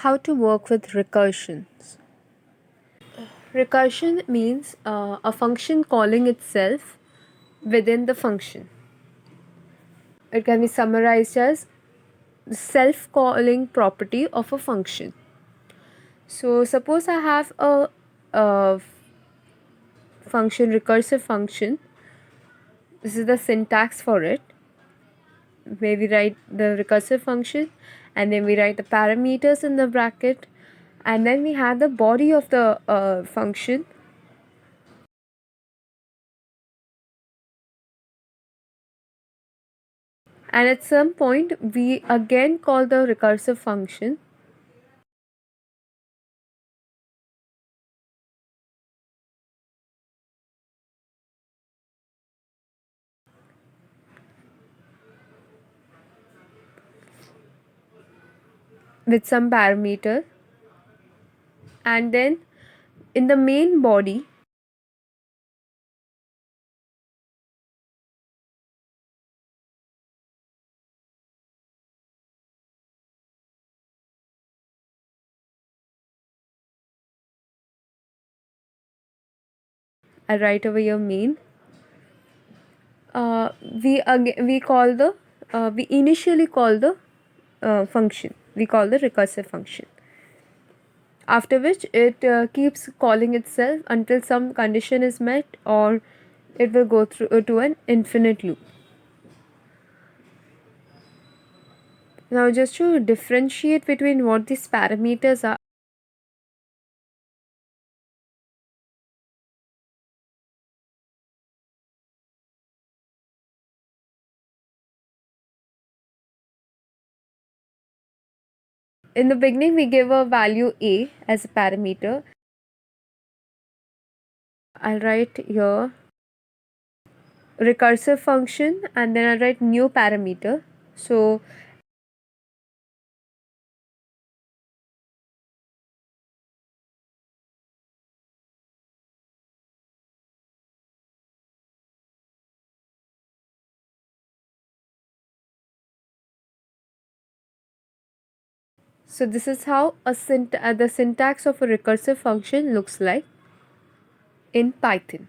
how to work with recursions. Recursion means a function calling itself within the function. It can be summarized as the self-calling property of a function. So suppose I have a function, recursive function. This is the syntax for it, where we write the recursive function and then we write the parameters in the bracket, and then we have the body of the function. And at some point we again call the recursive function, with some parameter, and then in the main body I write over your main. We call the we initially call the function, we call the recursive function, after which it keeps calling itself until some condition is met, or it will go through to an infinite loop. Now, just to differentiate between what these parameters are, in the beginning we give a value a as a parameter. I'll write here recursive function and then I'll write new parameter. So this is how the syntax of a recursive function looks like in Python.